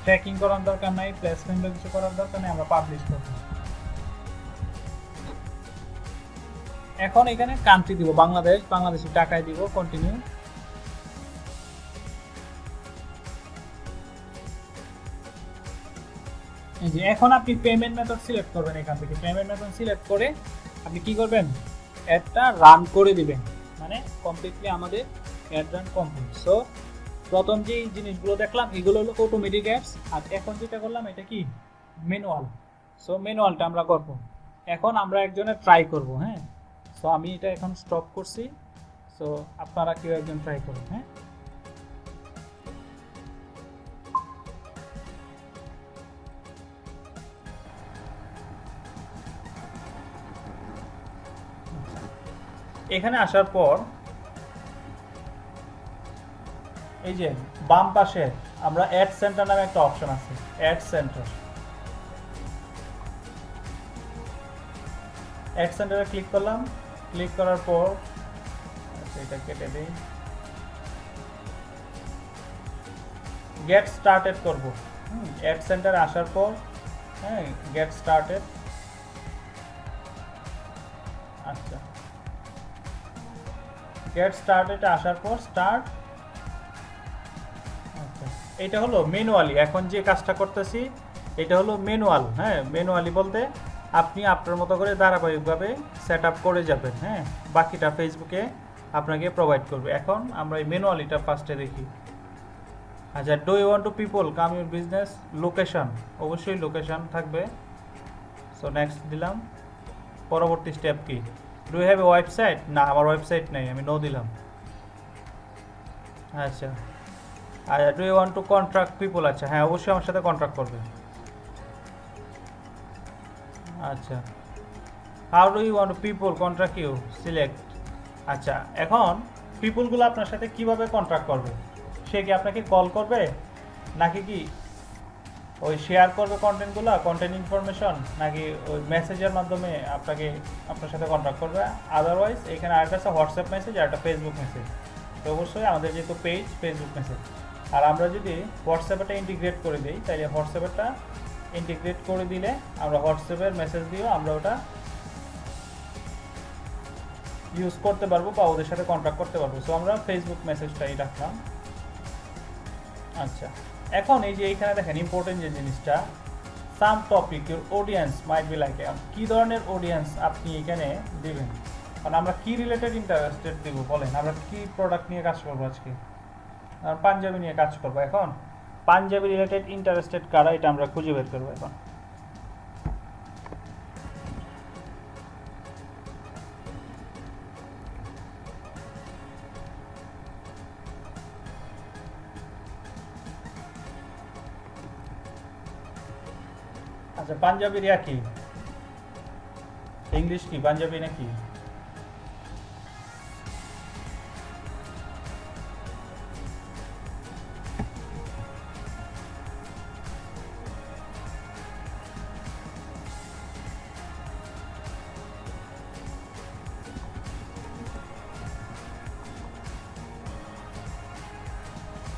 ট্র্যাকিং করার দরকার নাই, প্লেসমেন্টও কিছু করার দরকার নেই, আমরা পাবলিশ করব। এখন এখানে কান্ট্রি দিব বাংলাদেশ, বাংলাদেশি টাকায় দিব, কন্টিনিউ। এই যে এখন আপনি পেমেন্ট মেথড সিলেক্ট করবেন। এখান থেকে পেমেন্ট মেথড সিলেক্ট করে আপনি কি করবেন অ্যাডটা রান করে দিবেন, মানে কমপ্লিটলি আমাদের অ্যাড রান কমপ্লিট। সো প্রথম যে জিনিসগুলো দেখলাম এগুলো হলো অটোমেটিক অ্যাডস, আর এখন যেটা করলাম এটা কি ম্যানুয়াল। সো ম্যানুয়ালটা আমরা করব। এখন আমরা একজনের ট্রাই করব। হ্যাঁ, সো আমি এটা এখন স্টপ করছি। সো আপনারা কেউ একজন ট্রাই করুন। হ্যাঁ, এখানে আসার পর এই যে বাম পাশে আমরা অ্যাড সেন্টার নামে একটা অপশন আছে, অ্যাড সেন্টার। অ্যাড সেন্টারে ক্লিক করলাম। ক্লিক করার পর এটা কেটে দিই, গেট স্টার্টেড করব। অ্যাড সেন্টারে আসার পর হ্যাঁ গেট স্টার্টেড। আচ্ছা গেট স্টার্টেড আসার পর স্টার্ট। আচ্ছা এটা হলো ম্যানুয়ালি এখন যে কাজটা করতেছি এটা হলো ম্যানুয়াল। হ্যাঁ, ম্যানুয়ালি বলতে আপনি আপনার মতো করে ধারাবাহিকভাবে সেট আপ করে যাবেন। হ্যাঁ, বাকিটা ফেসবুকে আপনাকে প্রোভাইড করবে। এখন আমরা এই ম্যানুয়ালিটা ফার্স্টে দেখি। আচ্ছা, do you want to people come your business, location, অবশ্যই লোকেশন থাকবে। সো নেক্সট দিলাম। পরবর্তী স্টেপ কি? Do you have a website? না, আমার ওয়েবসাইট নেই, আমি নো দিলাম। আচ্ছা, আচ্ছা, do you want to contract people? আচ্ছা, হ্যাঁ, অবশ্যই আমার সাথে কন্ট্রাক্ট করবে। আচ্ছা, how do you want people contract you? Select. আচ্ছা, এখন পিপলগুলো আপনার সাথে কিভাবে কন্ট্রাক্ট করবে? সে কি আপনাকে কল করবে, নাকি কি ওই শেয়ার করবে কন্টেন্টগুলো, কন্টেন্ট ইনফরমেশন, নাকি ওই মেসেজের মাধ্যমে আপনার সাথে কন্ট্যাক্ট করবে? আদারওয়াইজ এখানে আরেকটা আছে হোয়াটসঅ্যাপ মেসেজ আর একটা ফেসবুক মেসেজ। তো অবশ্যই আমাদের যেহেতু পেজ ফেসবুক মেসেজ, আর আমরা যদি হোয়াটসঅ্যাপটা ইন্টিগ্রেট করে দিই, তাহলে হোয়াটসঅ্যাপটা ইন্টিগ্রেট করে দিলে আমরা হোয়াটসঅ্যাপের মেসেজ দিয়েও আমরা ওটা ইউজ করতে পারবো বা ওদের সাথে কন্ট্যাক্ট করতে পারবো। সো আমরা ফেসবুক মেসেজটাই রাখলাম। আচ্ছা, এখন এই যে এইখানে দেখেন ইম্পর্টেন্ট যে জিনিসটা, some topic your audience might be like, কী ধরনের অডিয়েন্স আপনি এখানে দিবেন, কারণ আমরা কি রিলেটেড ইন্টারেস্টেড দিব বলেন, আমরা কি প্রোডাক্ট নিয়ে কাজ করবো আজকে? পাঞ্জাবি নিয়ে কাজ করবো। এখন পাঞ্জাবি রিলেটেড ইন্টারেস্টেড কারা, এটা আমরা খুঁজে বের করবো এখন। আচ্ছা, পাঞ্জাবির ইয়া কি, ইংলিশ কি, পাঞ্জাবি নাকি?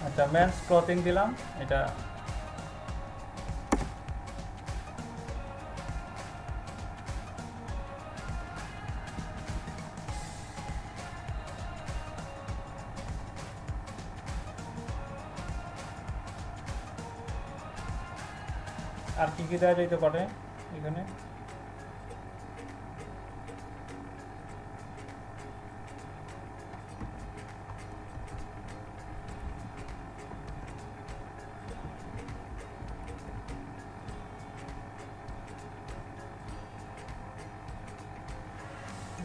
আচ্ছা, মেন্স ক্লথিং দিলাম, এটা আর কি কি দেওয়া যেতে পারে এখানে?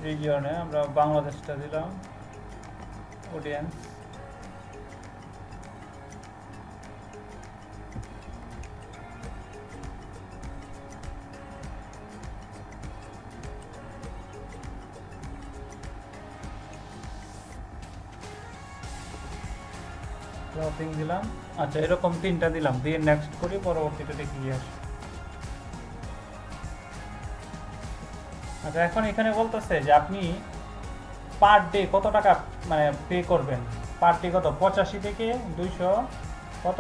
রিজিয়নে আমরা বাংলাদেশটা দিলাম, অডিয়েন্স, ক্লথিং দিলাম। আচ্ছা, এরকম তিনটা দিলাম, দিয়ে নেক্সট করি, পরবর্তীটা দেখি কি আসে। আচ্ছা, এখন এখানে বলতেছে যে আপনি পার ডে কত টাকা মানে পে করবেন, পার ডে কত, 85 থেকে 200 কত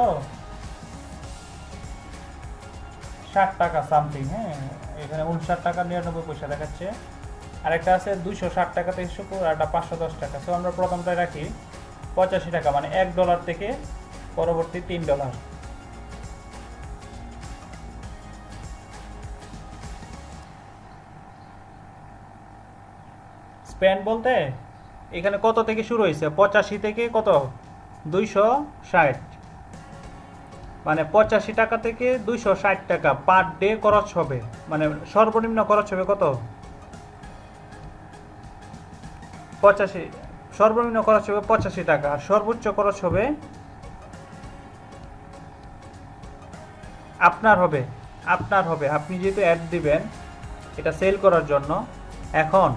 60 টাকা সামথিং। হ্যাঁ, এখানে 59 টাকা 99 পয়সা দেখাচ্ছে। আরেকটা আছে 260 টাকা থেকে শুরু, আর একটা 510 টাকা। সো আমরা প্রথমটায় রাখি 85 টাকা, মানে $1 থেকে পরবর্তী $3। স্পেন্ড বলতে এখানে কত থেকে শুরু হয়েছে, 85 থেকে কত 260, মানে 85 টাকা থেকে 260 টাকা পার ডে খরচ হবে। মানে সর্বনিম্ন খরচ হবে কত, 85, সর্বনিম্ন খরচ হবে 85 টাকা, আর সর্বোচ্চ খরচ হবে আপনার হবে আপনি যেহেতু অ্যাড দিবেন এটা সেল করার জন্য, এখন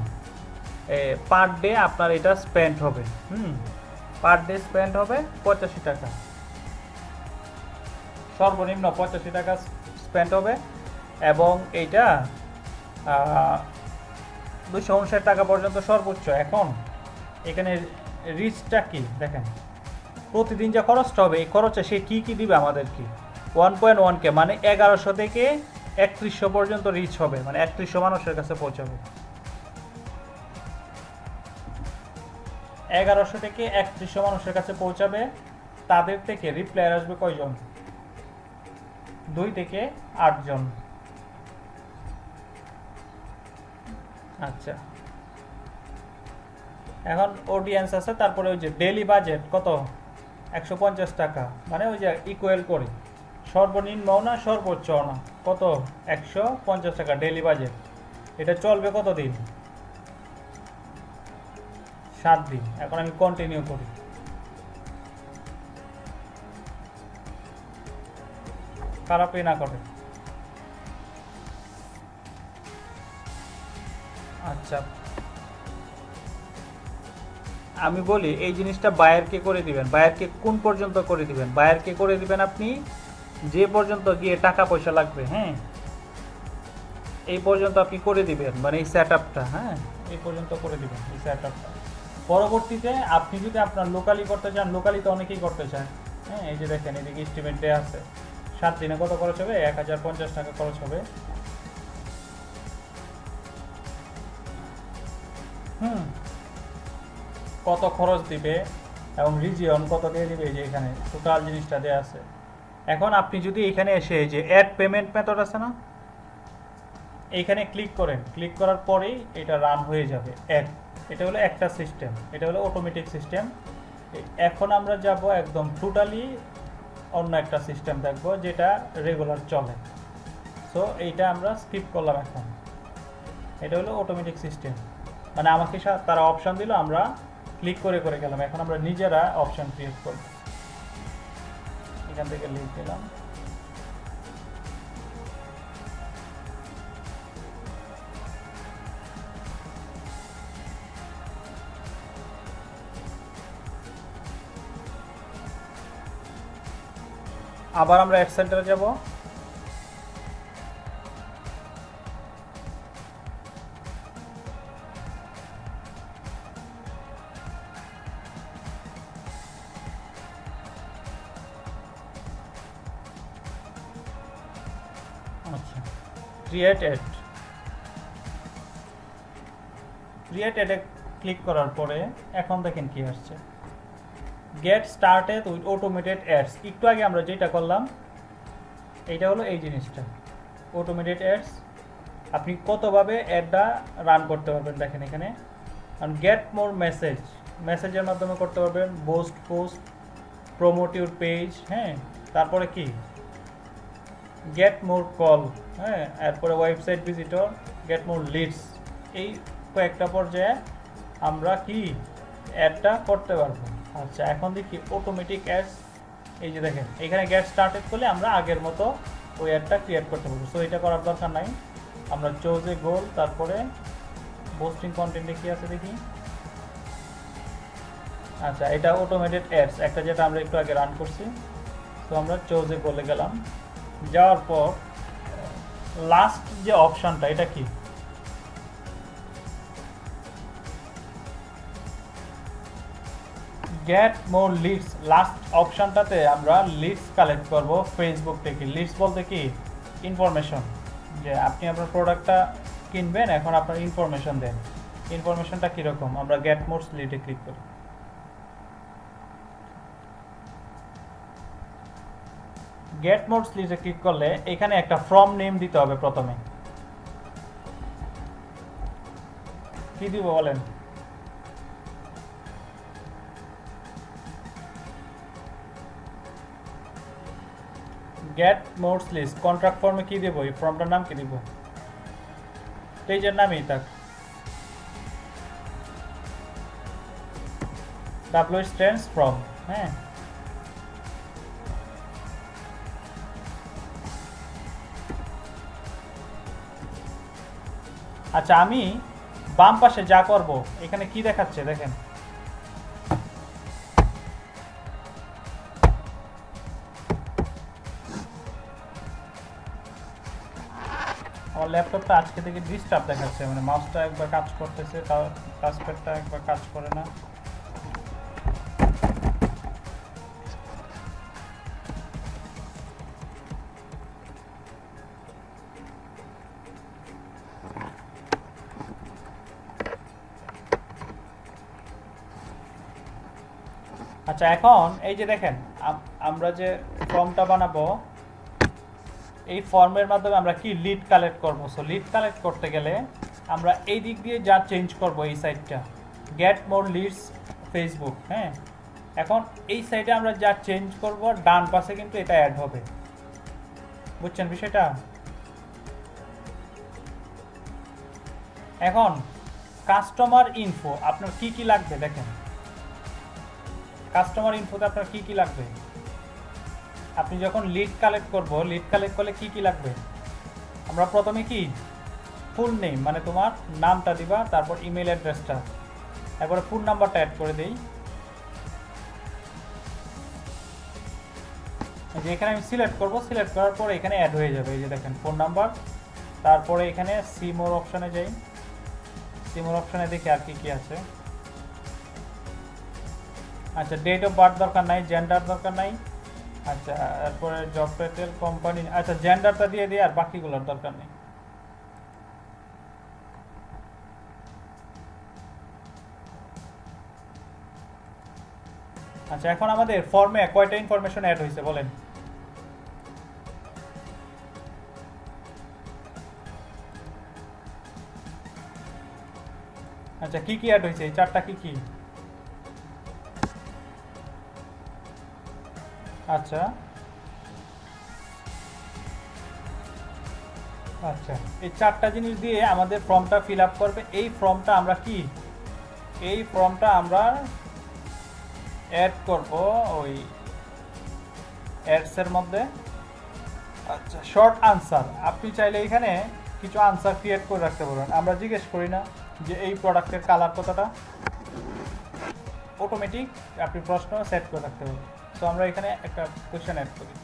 পার ডে আপনার এটা স্পেন্ড হবে। পার ডে স্পেন্ড হবে 85 টাকা, সর্বনিম্ন 85 টাকা স্পেন্ড হবে, এবং এইটা 259 টাকা পর্যন্ত সর্বোচ্চ। এখন এখানে রিচটা কি দেখেন, প্রতিদিন যে খরচটা হবে এই খরচে সে কি কি দিবে আমাদের, কি 1.1K, মানে 1100 থেকে 3100 পর্যন্ত রিচ হবে, মানে 3100 মানুষের কাছে পৌঁছাবে। 1100 থেকে 3100 মানুষের কাছে পৌঁছাবে। তাদের থেকে রিপ্লাই আসবে কয়জন, 2 থেকে 8 জন। আচ্ছা, এখন অডিয়েন্স আছে, তারপরে ওই যে ডেইলি বাজেট কত, 150 টাকা, মানে ওই যে ইকুয়াল করে সর্বনিম্ন না সর্বোচ্চ না, কত 150 টাকা ডেইলি বাজেট। এটা চলবে কতদিন, 7 দিন। এখন আমি কন্টিনিউ করি। খারাপই না করে। আচ্ছা, আমি বলি এই জিনিসটা বায়ারকে করে দিবেন। বায়ারকে কোন পর্যন্ত করে দিবেন? বায়ারকে করে দিবেন আপনি যে পর্যন্ত গিয়ে টাকা পয়সা লাগবে। হ্যাঁ, এই পর্যন্ত আপনি করে দিবেন, মানে এই সেট আপটা। হ্যাঁ, এই পর্যন্ত করে দিবেন এই সেট আপটা। পরবর্তীতে আপনি যদি আপনার লোকালি করতে চান, লোকালি তো অনেকেই করতে চান। হ্যাঁ, এই যে দেখেন এদিকে এস্টিমেট দেওয়া আছে। 7 দিনে কত খরচ হবে? 1050 টাকা খরচ হবে। কত খরচ দিবে এবং রিজিয়ন কত দিয়ে দিবে, যে এখানে টোটাল জিনিসটা দেওয়া আছে। এখন আপনি যদি এখানে এসে যে অ্যাড পেমেন্ট মেথড আছে না, এইখানে ক্লিক করেন। ক্লিক করার পরেই এটা রান হয়ে যাবে অ্যাড। এটা হলো একটা সিস্টেম, এটা হলো অটোমেটিক সিস্টেম। এখন আমরা যাব একদম টোটালি অন্য একটা সিস্টেম দেখবো যেটা রেগুলার চলে। সো এইটা আমরা স্কিপ করলাম। এখন এটা হলো অটোমেটিক সিস্টেম, মানে আমাকে তারা অপশন দিল, আমরা ক্লিক করে করে গেলাম। এখন আমরা নিজেরা অপশন ক্রিয়েট করব। এখান থেকে লিঙ্ক দিলাম। আবার আমরা অ্যাড সেন্টারে যাব। আচ্ছা, ক্রিয়েট অ্যাড। ক্রিয়েট অ্যাডে ক্লিক করার পরে এখন দেখেন কি আসছে, get started with automated ads. একটু আগে আমরা যেটা করলাম এইটা হলো এই জিনিসটা, অটোমেটেড অ্যাডস। আপনি কতভাবে অ্যাডটা রান করতে পারবেন দেখেন এখানে। গেট মোর মেসেজ, মেসেজের মাধ্যমে করতে পারবেন। Boost post, promote your page. হ্যাঁ, তারপরে কি গেট মোর কল। হ্যাঁ, এরপরে website visitor, get more leads. এই কয়েকটা পর্যায়ে আমরা কি অ্যাডটা করতে পারবো। আচ্ছা, এখন দেখি অটোমেটিক অ্যাডস। এই যে দেখেন এখানে গেট স্টার্টেড করলে আমরা আগের মতো ওই অ্যাডটা ক্রিয়েট করতে পারবো। সো এটা করার দরকার নাই। আমরা চুজ এ গোল, তারপরে পোস্টিং কন্টেন্টে কি আছে দেখি। আচ্ছা, এটা অটোমেটেড অ্যাডস একটা, যেটা আমরা একটু আগে রান করছি। তো আমরা চুজ এ গোলে গেলাম। যাওয়ার পর লাস্ট যে অপশনটা, এটা কি গেট মোর লিডস। লাস্ট অপশনটাতে আমরা লিডস কালেক্ট করব ফেসবুক থেকে। লিডস বলতে কি ইনফরমেশন, যে আপনি আপনার প্রোডাক্টটা কিনবেন, এখন আপনার ইনফরমেশন দেন। ইনফরমেশনটা কীরকম, আমরা গেট মোর লিডে ক্লিক করি। গেট মোর লিডে ক্লিক করলে এখানে একটা ফ্রম নেম দিতে হবে প্রথমে। কি দিব বলেন? গেট মোরস লিস্ট কন্ট্রাক্ট ফর্মে কি দেবো, এই ফর্মটার নাম কি দিব? পেজের নামই থাক। W stands from. হ্যাঁ, আচ্ছা, আমি বাম পাশে যা করব এখানে কি দেখাচ্ছে দেখেন। আমার ল্যাপটপটা আজকে থেকে ডিস্টার্ব দেখাচ্ছে, মানে মাউসটা একবার কাজ করতেছে, টাচপ্যাডটা একবার কাজ করে না। আচ্ছা, এখন এই যে দেখেন আমরা যে ফর্মটা বানাবো, এই ফর্মের মাধ্যমে আমরা কি লিড কালেক্ট করব। সো লিড কালেক্ট করতে গেলে আমরা এই দিক দিয়ে যা চেঞ্জ করব, এই সাইডটা গেট মোর লিডস ফেসবুক। হ্যাঁ, এখন এই সাইডে আমরা যা চেঞ্জ করব, ডান পাশে কিন্তু এটা অ্যাড হবে। বুঝছেন বিষয়টা? এখন কাস্টমার ইনফো আপনার কি কি লাগবে দেখেন, কাস্টমার ইনফোতে আপনার কি কি লাগবে। আপনি যখন লিড কালেক্ট করলে কি কি লাগবে, আমরা প্রথমে কি ফুল নেম মানে তোমার নামটা দিবা, তারপর ইমেল অ্যাড্রেসটা, এরপরে ফোন নাম্বারটা অ্যাড করে দেই। যে এখানে আমি সিলেক্ট করব, সিলেক্ট করার পরে এখানে অ্যাড হয়ে যাবে। এই যে দেখেন ফোন নাম্বার, তারপরে এখানে সিমোর অপশানে যাই, সিমোর অপশানে দেখি আর কি কি আছে। আচ্ছা ডেট অফ বার্থ দরকার নাই, জেন্ডার দরকার নাই। আচ্ছা এরপরে জব টাইটেল, কোম্পানি, আচ্ছা জেন্ডারটা দিয়ে দিই, আর বাকিগুলোর দরকার নেই। আচ্ছা এখন আমাদের ফর্মে কয়টা ইনফরমেশন অ্যাড হয়েছে বলেন। আচ্ছা কি কি অ্যাড হয়েছে, এই চারটা কি কি? আচ্ছা আচ্ছা এই চারটা জিনিস দিয়ে আমাদের ফর্মটা ফিল আপ করবে। এই ফর্মটা আমরা কি, এই ফর্মটা আমরা অ্যাড করব ওই অ্যাডসের মধ্যে। আচ্ছা শর্ট আনসার, আপনি চাইলে এখানে কিছু আনসার ক্রিয়েট করে রাখতে পারবেন। আমরা জিজ্ঞেস করি না যে এই প্রোডাক্টের কালার কতটা, অটোমেটিক আপনি প্রশ্ন সেট করে রাখতে পারবেন। তো আমরা এখানে একটা কোয়েশ্চেন অ্যাড করি।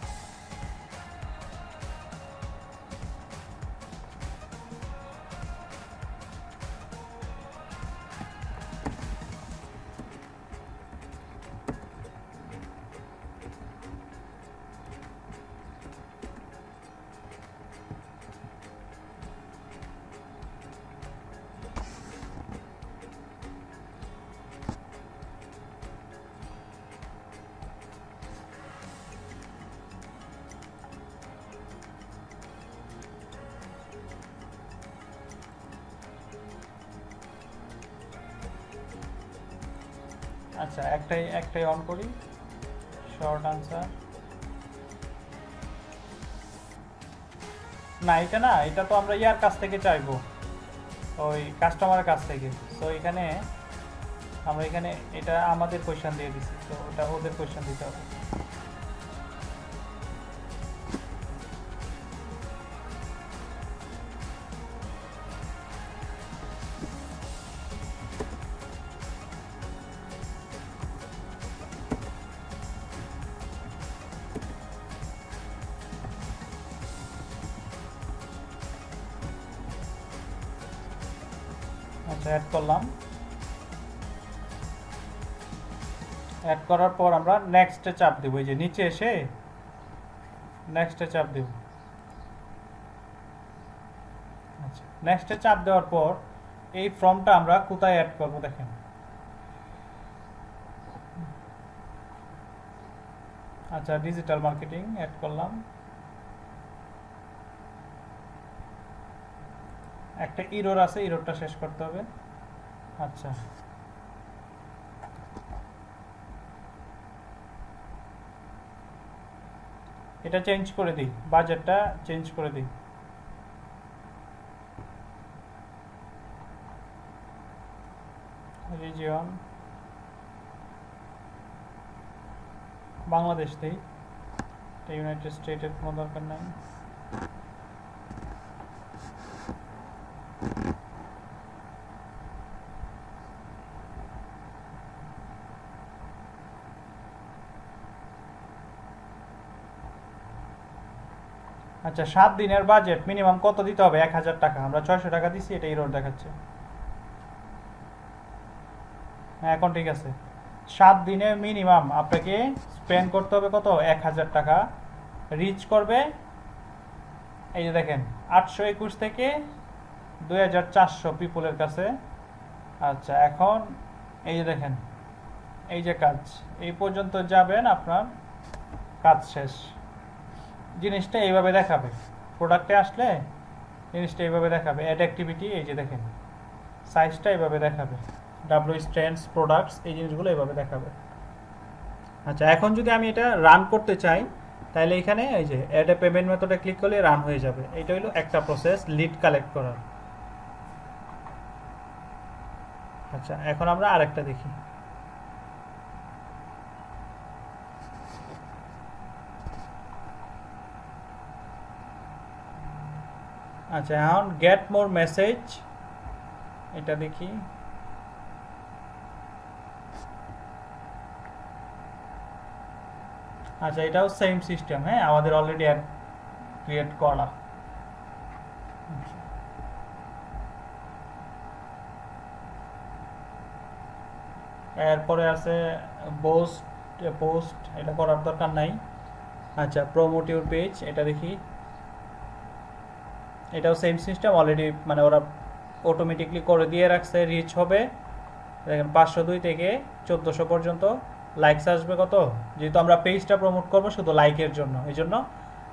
আচ্ছা একটাই অন করি, শর্ট আনসার। না এটা না, এটা তো আমরা ইয়ার কাছ থেকে চাইবো, ওই কাস্টমারের কাছ থেকে। তো এখানে আমরা এখানে এটা আমাদের কোয়েশ্চেন দিয়ে দিচ্ছি, তো ওটা ওদের কোয়েশ্চেন দিতে হবে। আচ্ছা অ্যাড করলাম, অ্যাড করার পর আমরা নেক্সটে চাপ দেবো। এই যে নিচে এসে নেক্সটে চাপ দেব। আচ্ছা নেক্সটে চাপ দেওয়ার পর এই ফর্মটা আমরা কোথায় অ্যাড করব দেখেন। আচ্ছা ডিজিটাল মার্কেটিং অ্যাড করলাম, একটা ইরর আছে, ইররটা শেষ করতে হবে। আচ্ছা এটা চেঞ্জ করে দিই, বাজেটটা চেঞ্জ করে দিই। রিজিয়ন বাংলাদেশ দেই, ইউনাইটেড স্টেটের কোনো দরকার নাই। আচ্ছা 7 দিনের বাজেট মিনিমাম কত দিতে হবে, 1000 টাকা। আমরা 600 টাকা দিছি, এটা এরর দেখাচ্ছে। হ্যাঁ এখন ঠিক আছে। 7 দিনে মিনিমাম আপনাকে স্পেন্ড করতে হবে কত, 1000 টাকা। রিচ করবে এই যে দেখেন 821 থেকে 2400 পিপলের কাছে। আচ্ছা এখন এই যে দেখেন এই যে কাজ, এই পর্যন্ত যাবেন, আপনার কাজ শেষ। জিনিসটা এইভাবে দেখাবে, প্রোডাক্টে আসলে জিনিসটা এইভাবে দেখাবে। অ্যাড অ্যাক্টিভিটি এই যে দেখেন সাইজটা এইভাবে দেখাবে, ডাব্লিউ স্ট্যান্ডস প্রোডাক্টস এই জিনিসগুলো এইভাবে দেখাবে। আচ্ছা এখন যদি আমি এটা রান করতে চাই তাহলে এখানে এই যে অ্যাড এ পেমেন্ট মেথডে ক্লিক করলে রান হয়ে যাবে। এটা হলো একটা প্রসেস লিড কালেক্ট করার। আচ্ছা, এখন আমরা আরেকটা দেখি। আচ্ছা, এখন গেট মোর মেসেজ, এটা দেখি। আচ্ছা, এটাও সেম সিস্টেম, হ্যাঁ, আমাদের অলরেডি অ্যাড ক্রিয়েট করা। এরপরে আছে পোস্ট, এটা করার দরকার নাই। আচ্ছা, প্রমোট ইউর পেজ, এটা দেখি। এটাও সেম সিস্টেম, অলরেডি মানে ওরা অটোমেটিকলি করে দিয়ে রাখছে। রিচ হবে দেখেন 502 থেকে 1400 পর্যন্ত। লাইকস আসবে কত, যেহেতু আমরা পেজটা প্রমোট করবো শুধু লাইকের জন্য, এই জন্য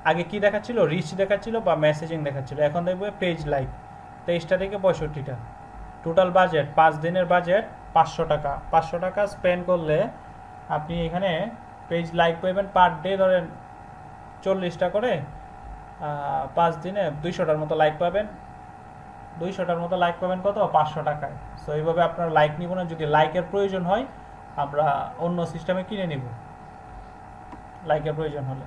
আগে কি দেখাচ্ছিল, রিচ দেখাচ্ছিল বা মেসেজিং দেখাচ্ছিল, এখন দেখবে পেজ লাইক 23টা থেকে 65টা। টোটাল বাজেট 5 দিনের বাজেট 500 টাকা। 500 টাকা স্পেন্ড করলে আপনি এখানে পেজ লাইক পাবেন পার ডে ধরেন 40টা করে, 5 দিনে 200টার মতো লাইক পাবেন। 200টার মতো লাইক পাবেন কত, 500 টাকায়। সো এইভাবে আপনার লাইক নিব না, যদি লাইকের প্রয়োজন হয় আমরা অন্য সিস্টেমে কিনে নিব লাইকের প্রয়োজন হলে।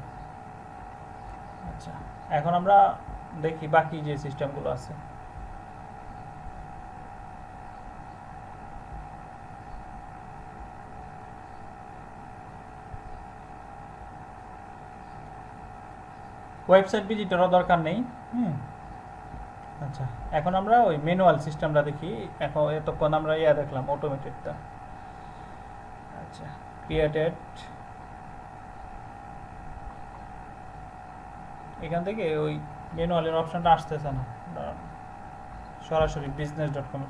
আচ্ছা, এখন আমরা দেখি বাকি যে সিস্টেমগুলো আছে। ওয়েবসাইট ভিজিটেরও দরকার নেই। আচ্ছা, এখন আমরা ওই ম্যানুয়াল সিস্টেমটা দেখি। এখন এতক্ষণ আমরা দেখলাম অটোমেটেডটা। আচ্ছা, ক্রিয়েটেড, এখান থেকে ওই ম্যানুয়ালের অপশনটা আসতেছে না, সরাসরি business.com